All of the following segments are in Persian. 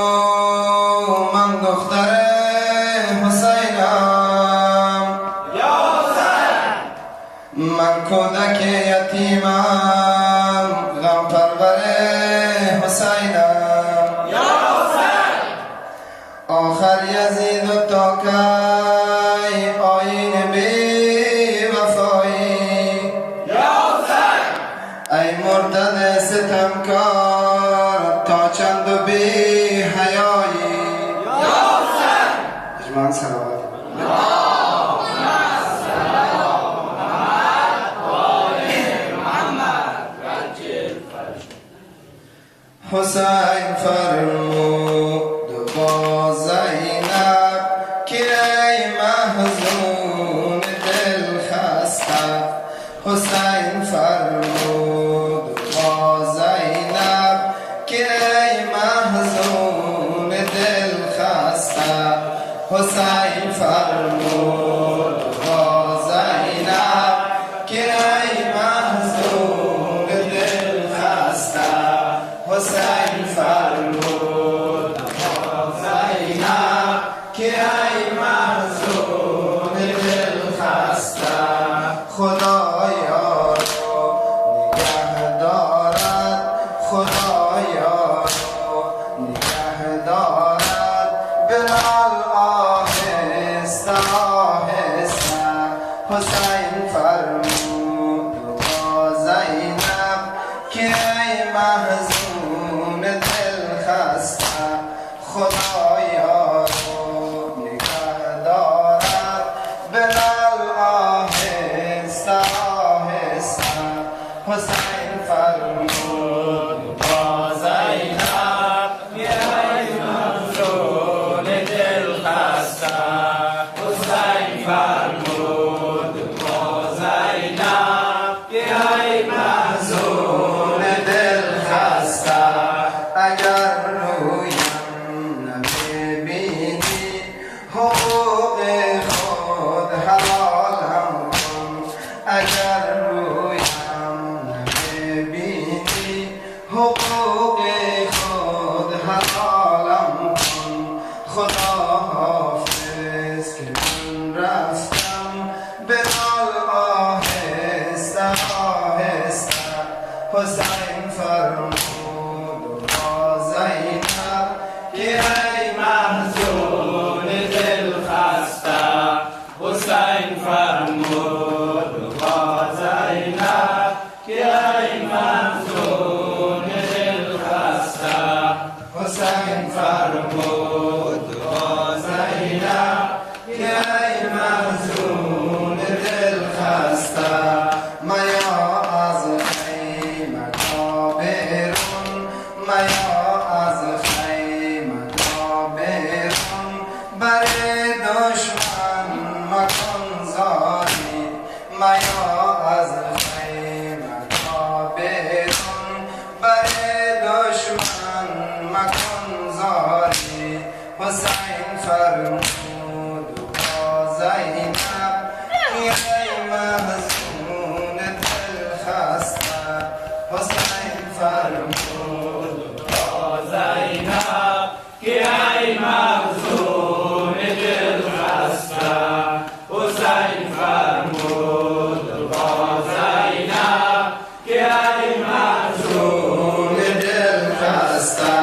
من دختر حسینم، یا حسین. من کودک یتیمم، غم پرور حسینم، یا حسین. آخر یزید و تا کی آیین بی وفایی، یا حسین. ای مرتد ستمکار تا چند و بی حیایی. یا حسین. اجماعاً صلوات. حسین فرمود با زینب که ای محزون دل خسته. حسین فرمود با زینب که ای محزون دل خسته. حسین فرمود با زینب که ای محزون دل خسته. حسین فرمود با زینب که ای محزون دل خسته. خدایا رو نگه دارد، خدایا رو نگه دارد. بلال آهسته آهسته. حسین فرمود با زینب که ای محزون دل خسته. خدایا رو نگه دارد. بلال آهسته آهسته. حسین فرمود با زینب که ای محزون دل خسته. حسین فرمود با زینب که ای محزون دل خسته. اگر رویم نبینی حقوق خود حلالم کن. اگر رویم نبینی حقوق خود حلالم کن. خدا حافظ که من رفتم. بلال آهسته آهسته. حسین فرمود با زینب که ای محزون دل خسته. حسین فرمود با زینب که ای محزون دل خسته. حسین فرمود با زینب که ای محزون دل خسته. میا از خیمه تا بیرون، میا از خیمه تا بیرون. بر دشمن مکن زاری، میا از خیمه تا بیرون. بر دشمن مکن زاری. حسین فرمود با زینب که ای محزون دل خسته. حسین فرمود با زینب که ای محزون دل خسته. حسین فرمود با زینب که ای محزون دل خسته.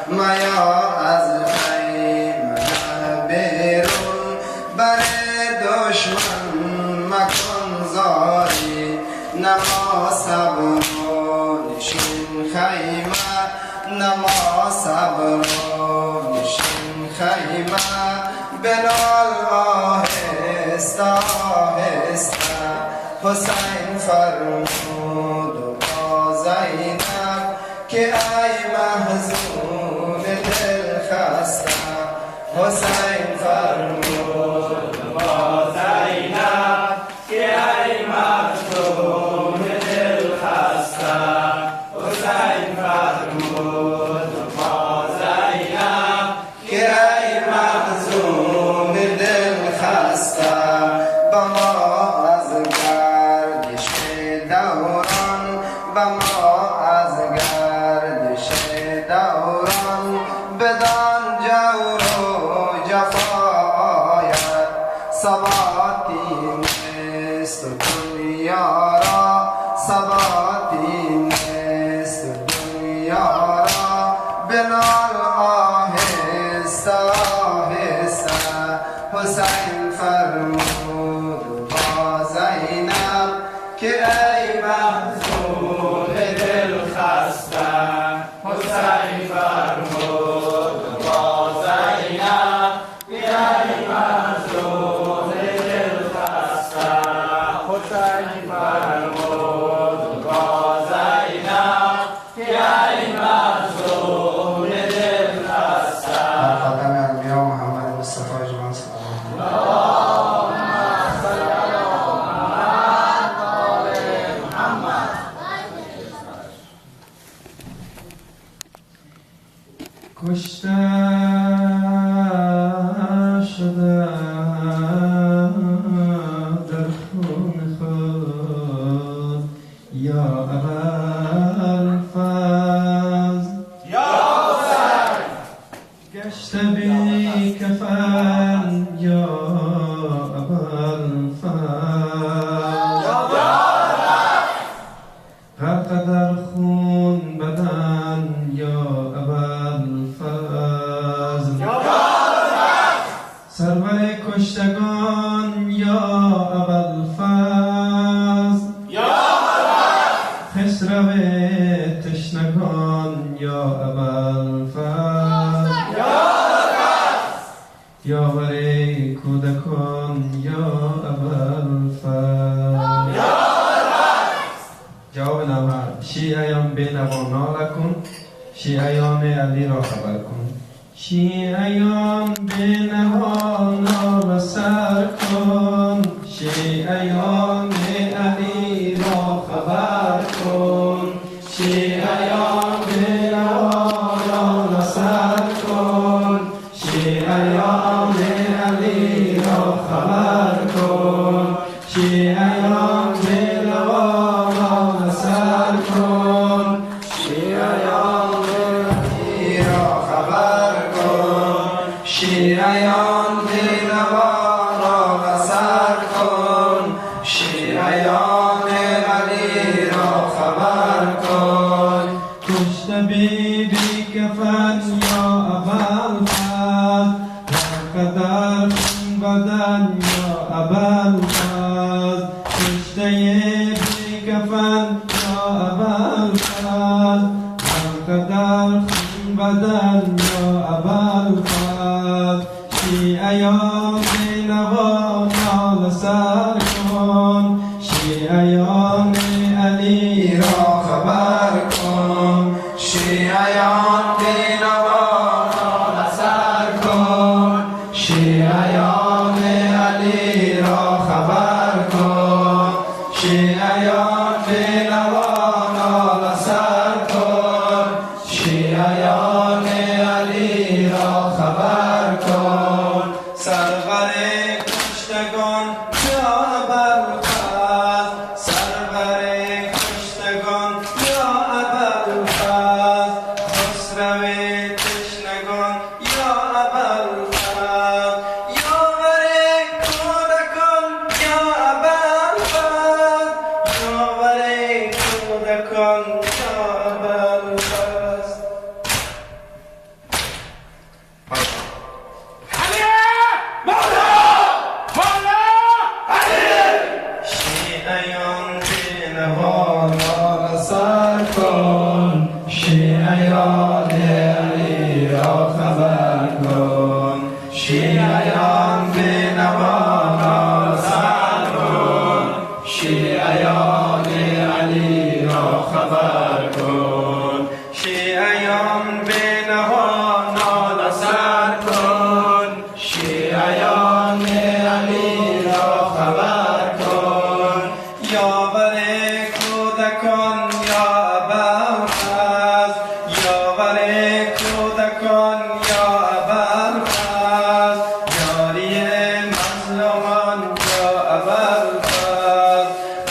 میا از خیمه بیرون، بر دشمن مکن زاری. نما صبر و نشین خیمه، نما صبر و نشین خیمه. بلال آهسته آهسته. حسین فرمود با زینب که ای محزون دل خسته. حسین فرمود با زینب که ای محزون دل خسته. حسین فرمود با زینب که ای محزون دل خسته. با ما از گردش دوران، با ما از گردش دوران. بدان آهسته آهسته حسین فرمود با زینب که ای محزون دل خسته حسین فرمود با زینب که ای محزون دل خسته حسین فرمود با زینب که ای محزون دل خسته. خاتم انبیا محمد مصطفی جوان صلی الله علیه و کشته شده در خون خود یا ابوالفضل گشته بی کفن یا ابوالفضل غرق در خون بدن یا ابوالفضل سرور کشتگان یا ابوالفضل خسرو تشنگان یا ابوالفضل یاور کودکان یا ابوالفضل. جواب نامه شیعیان بینوا ناله کن شیعیان علی را خبر کن شیعیان بینوا ناله سر کن شیعیان علی را خبر کن شیعیان بینوا ناله سر کن شیعیان علی را خبر کن شیعیان بینوا ناله سر کن شیعیان علی را خبر کن شیعیان دلوا را بسر کن شیعیان علی را خبر کن کشته بی کفن یا ابوالفضل غرق در خون بدن یا ابوالفضل کشته بی کفن یا ابوالفضل غرق در خون بدن یا ابوالفضل شیعیان بینوا ناله سر کن شیعیان علی را خبر کن شیعیان دلوا را سر کن شیعیان علی را خبر کن شیعیان دلوا را سر کن شیعیان علی را خبر کن سرور کشتگان یا ابوالفضل سرور کشتگان یا ابوالفضل خسرو تشنگان یا ابوالفضل یاور کودکان یا ابوالفضل یاور کودکان یا ابوالفضل. شیعیان بینوا ناله سر کن شیعیان علی را خبر کن شیعیان بینوا ناله سر کن شیعیان علی را خبر کن شیعیان بینوا ناله سر کن شیعیان علی را خبر کن یاور کودکان یا ابوالفضل یاور کودکان یا ابوالفضل یاری مظلومان یا ابوالفضل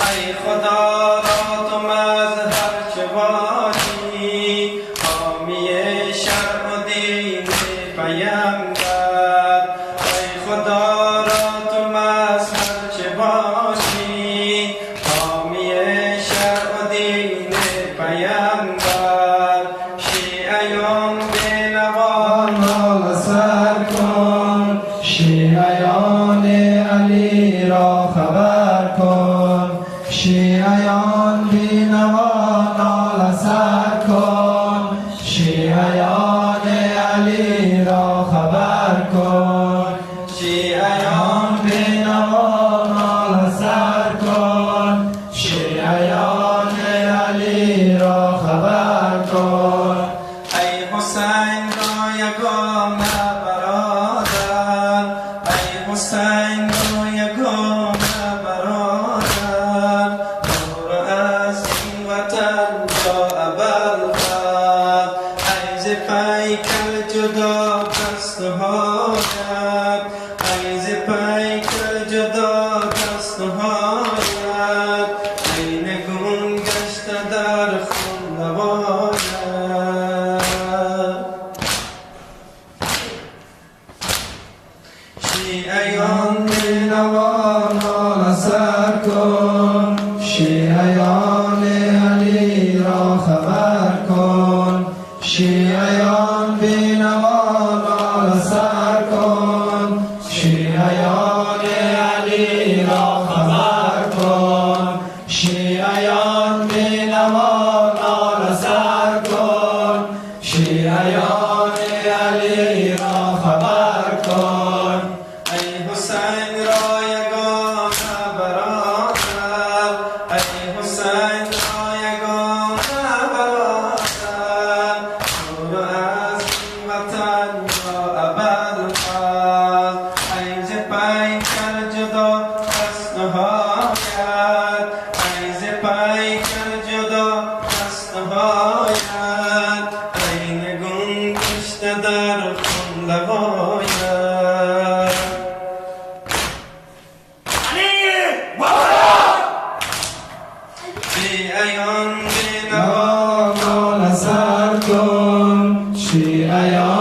ای خدا را تو مظهر چه باشی حامی شرع و دین پیامبر ای خدا را تو مظهر چه باشی حامی شرع و دین پیامبر شیعیان بینوا سر کن شیعیان علی را خبر کن شیعیان بینوا ناله سر کن شیعیان علی را خبر کن شیعیان بینوا ناله سر کن شیعیان علی را خبر کن ای حسین را یگانه برادر ای حسین را یگانه برادر برو از این وطن تا ابدالآباد ای ز پیکر جدا دستهایت ای ز پیکر جدا دستهایت ای نگون گشته در خون نباید شیعیان بینوا ناله سر کن شیعیان علی را خبر کن شیعیان بینوا ناله سر کن شیعیان علی را خبر کن شیعیان بینوا ناله سر کن شیعیان علی را خبر کن ای حسین را یگانه برادر ای حسین را یگانه برادر برو از این وطن تا ابدالآباد ای ز پیکر جدا دستهایت ای ز پیکر جدا دستهایت ای نگون گشته در خون لبایت شیعیان بینوا ناله سر کن شیعیان